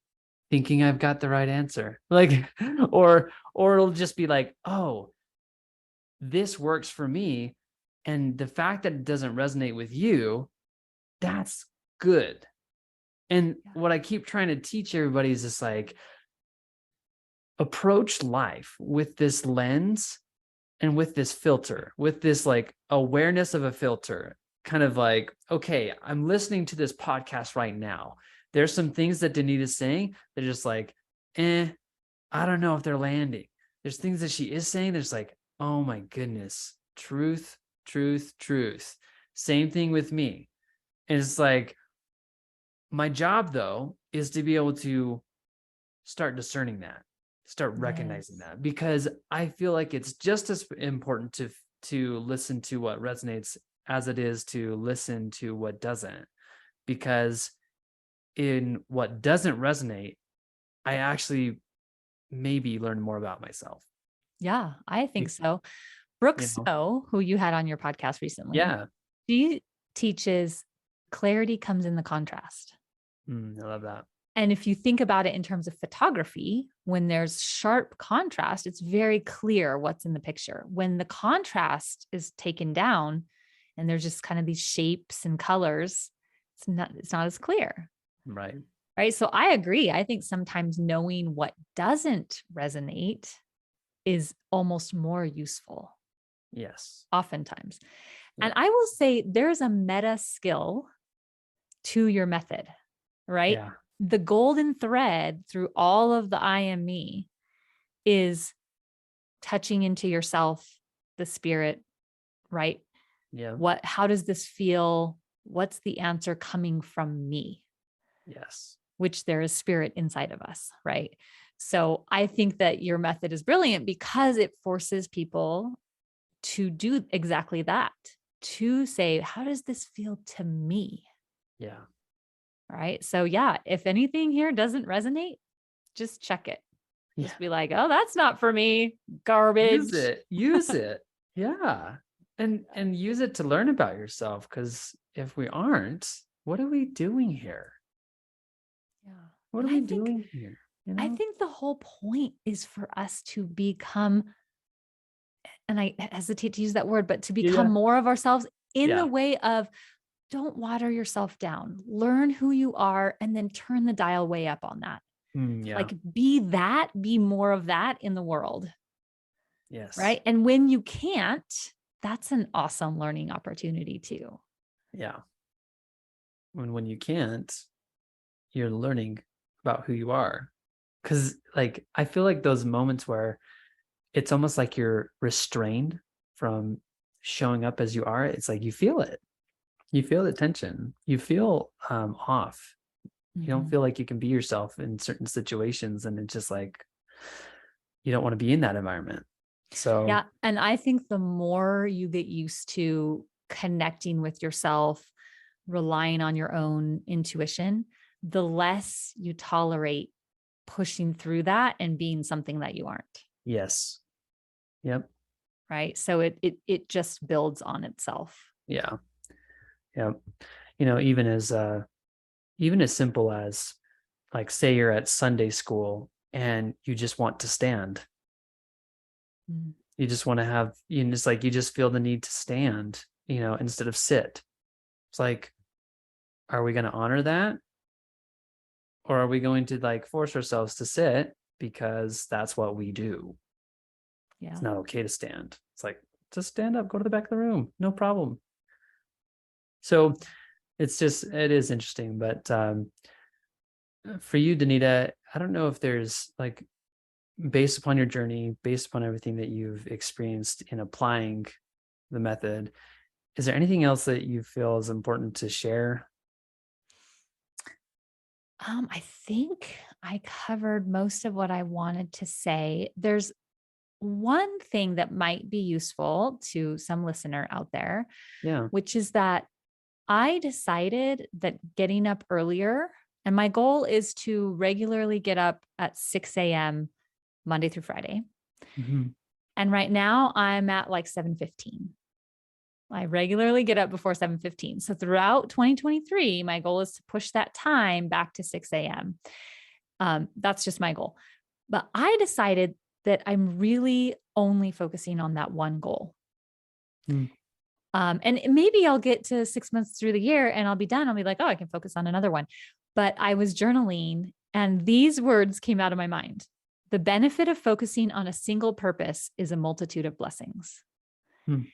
thinking I've got the right answer. Like, or it'll just be like, oh, this works for me. And the fact that it doesn't resonate with you, that's good. And Yeah. what I keep trying to teach everybody is just like approach life with this lens and with this filter, with this like awareness of a filter, kind of like, okay, I'm listening to this podcast right now. There's some things that Denita's saying. They're just like, I don't know if they're landing. There's things that she is saying. There's like, oh my goodness, truth, truth, truth. Same thing with me. And it's like, my job though is to be able to start discerning that, start recognizing Yes. that, because I feel like it's just as important to listen to what resonates as it is to listen to what doesn't. Because in what doesn't resonate, I actually maybe learn more about myself. Yeah, I think so. Brooke You know? Snow, who you had on your podcast recently, Yeah. she teaches clarity comes in the contrast. I love that. And if you think about it in terms of photography, when there's sharp contrast, it's very clear what's in the picture. When the contrast is taken down and there's just kind of these shapes and colors, it's not as clear. Right. Right. So I agree. I think sometimes knowing what doesn't resonate is almost more useful, Yes. oftentimes. Yeah. And I will say there's a meta skill to your method, right? Yeah. The golden thread through all of the IME is touching into yourself, the spirit, right? Yeah. How does this feel? What's the answer coming from me? Yes. Which there is spirit inside of us, right? So I think that your method is brilliant because it forces people to do exactly that, to say, how does this feel to me? Yeah. Right. So, yeah, if anything here doesn't resonate, just check it. Yeah. Just be like, oh, that's not for me. Use Garbage. it. Use it. Yeah. And use it to learn about yourself. Because if we aren't, what are we doing here? Yeah. What are And we doing here? You I know? think the whole point is for us to become, and I hesitate to use that word, but to become Yeah. more of ourselves in the Yeah. way of don't water yourself down, learn who you are, and then turn the dial way up on that. Yeah. Like be more of that in the world. Yes. Right. And when you can't, that's an awesome learning opportunity too. Yeah. When you can't, you're learning about who you are. Because like I feel like those moments where it's almost like you're restrained from showing up as you are, it's like you feel it. You feel the tension. You feel off. You don't Mm-hmm. feel like you can be yourself in certain situations, and it's just like you don't want to be in that environment. So Yeah. And I think the more you get used to connecting with yourself, relying on your own intuition, the less you tolerate pushing through that and being something that you aren't. yes. Yep. Right. So it just builds on itself. Yeah. Yep. Even as simple as like say you're at Sunday school and you just want to stand. Mm. You just want to have you just like you just feel the need to stand, instead of sit. It's like, are we going to honor that? Or are we going to like force ourselves to sit because that's what we do? It's Yeah. not okay to stand. It's like, just stand up, go to the back of the room, no problem. So it is interesting. But for you, Denita, I don't know if there's like, based upon your journey, based upon everything that you've experienced in applying the method, is there anything else that you feel is important to share? I think I covered most of what I wanted to say. There's one thing that might be useful to some listener out there, Yeah. which is that I decided that getting up earlier, and my goal is to regularly get up at 6 a.m. Monday through Friday. Mhm. And right now I'm at like 7:15. I regularly get up before 7:15. So throughout 2023, my goal is to push that time back to 6 a.m. That's just my goal. But I decided that I'm really only focusing on that one goal. Mm. And maybe I'll get to 6 months through the year and I'll be done. I'll be like, oh, I can focus on another one. But I was journaling and these words came out of my mind. The benefit of focusing on a single purpose is a multitude of blessings. Mm.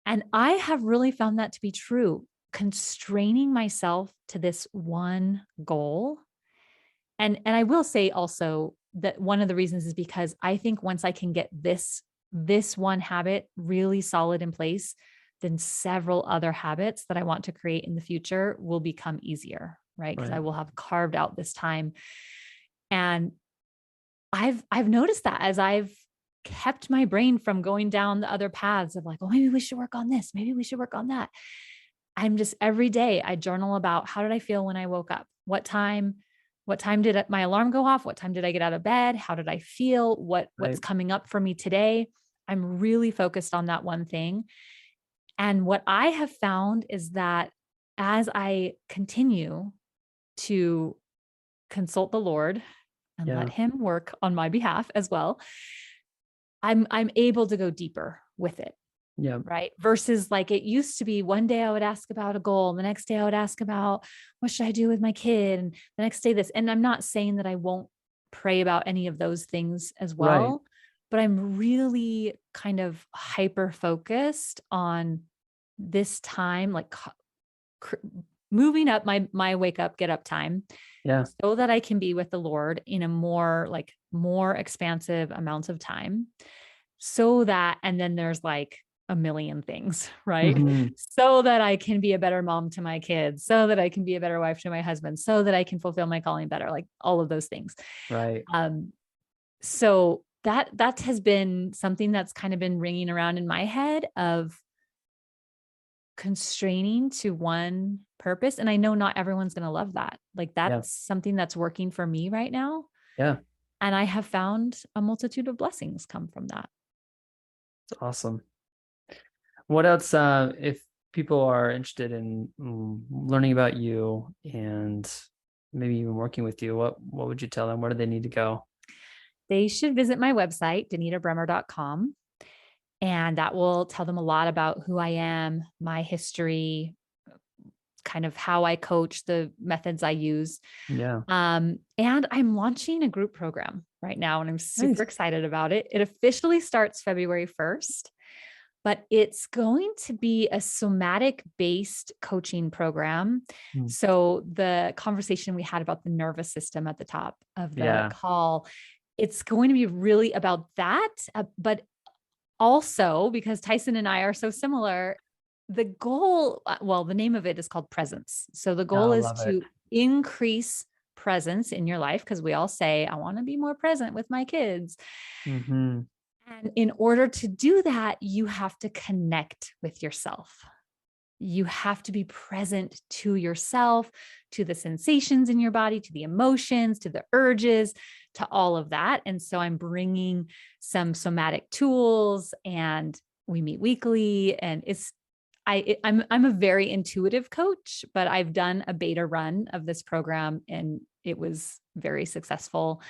And I have really found that to be true. Constraining myself to this one goal. And I will say also that one of the reasons is because I think once I can get this one habit really solid in place, then several other habits that I want to create in the future will become easier, right? Because I Right. will have carved out this time. And I've noticed that as I've kept my brain from going down the other paths of like, oh, maybe we should work on this, maybe we should work on that. I'm just every day I journal about how did I feel when I woke up? What time did my alarm go off? What time did I get out of bed? How did I feel? What's Right. coming up for me today? I'm really focused on that one thing. And what I have found is that as I continue to consult the Lord and let Yeah. him work on my behalf as well, I'm able to go deeper with it. Yeah. Right. Versus like it used to be one day I would ask about a goal. And the next day I would ask about what should I do with my kid? And the next day this. And I'm not saying that I won't pray about any of those things as Right. well, but I'm really kind of hyper focused on this time, like moving up my wake up, get up time Yeah. so that I can be with the Lord in a more expansive amounts of time. so that, and then there's like a million things, right? Hmm. So that I can be a better mom to my kids, so that I can be a better wife to my husband, so that I can fulfill my calling better, like all of those things. Right. Um, so that has been something that's kind of been ringing around in my head of constraining to one purpose. And I know not everyone's going to love that. Like Yeah. that's something that's working for me right now. Yeah. And I have found a multitude of blessings come from that. It's awesome. What else, if people are interested in learning about you and maybe even working with you, what would you tell them? Where do they need to go? They should visit my website, denitabremer.com, and that will tell them a lot about who I am, my history, kind of how I coach, the methods I use. Yeah. And I'm launching a group program right now, and I'm super Nice. excited about it. It officially starts February 1st, but it's going to be a somatic based coaching program. Mm. So, the conversation we had about the nervous system at the top of the Yeah. call, it's going to be really about that. But also, because Tyson and I are so similar, the goal, well, the name of it is called presence. So the I goal is love it. to increase presence in your life, because we all say, I want to be more present with my kids. Hmm. And in order to do that, you have to connect with yourself. You have to be present to yourself, to the sensations in your body, to the emotions, to the urges, to all of that. And so I'm bringing some somatic tools, and we meet weekly, and I'm a very intuitive coach, but I've done a beta run of this program and it was very successful.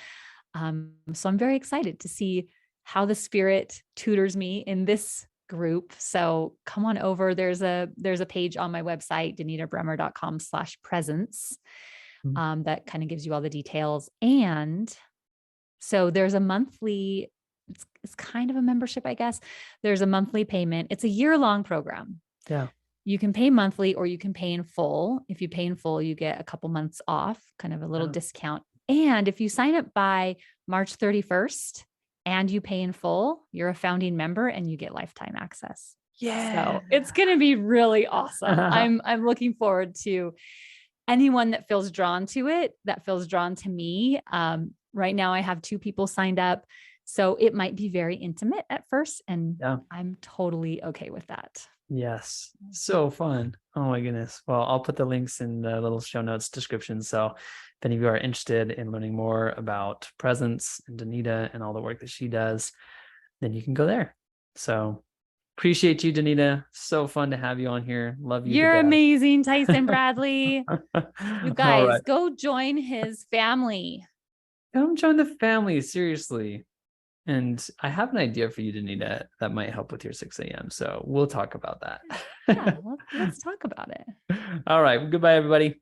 So I'm very excited to see how the spirit tutors me in this group. So come on over. There's a page on my website, denitabremer.com/presence, that kind of gives you all the details. And so there's a monthly, it's kind of a membership, I guess. There's a monthly payment. It's a year-long program. Yeah. You can pay monthly or you can pay in full. If you pay in full, you get a couple months off, kind of a little Yeah. discount. And if you sign up by March 31st and you pay in full, you're a founding member and you get lifetime access. Yeah. So it's going to be really awesome. I'm looking forward to anyone that feels drawn to it, that feels drawn to me. Right now, I have 2 people signed up. So it might be very intimate at first, and Yeah. I'm totally okay with that. Yes. So fun. Oh my goodness. Well, I'll put the links in the little show notes description. So if any of you are interested in learning more about Presence and Denita and all the work that she does, then you can go there. So appreciate you, Denita. So fun to have you on here. Love you to You're death. amazing, Tyson Bradley. You All guys right. go join his family. Come join the family, seriously. And I have an idea for you, Denita, that might help with your 6 a.m. So we'll talk about Yeah, that. let's talk about it. All right. Goodbye, everybody.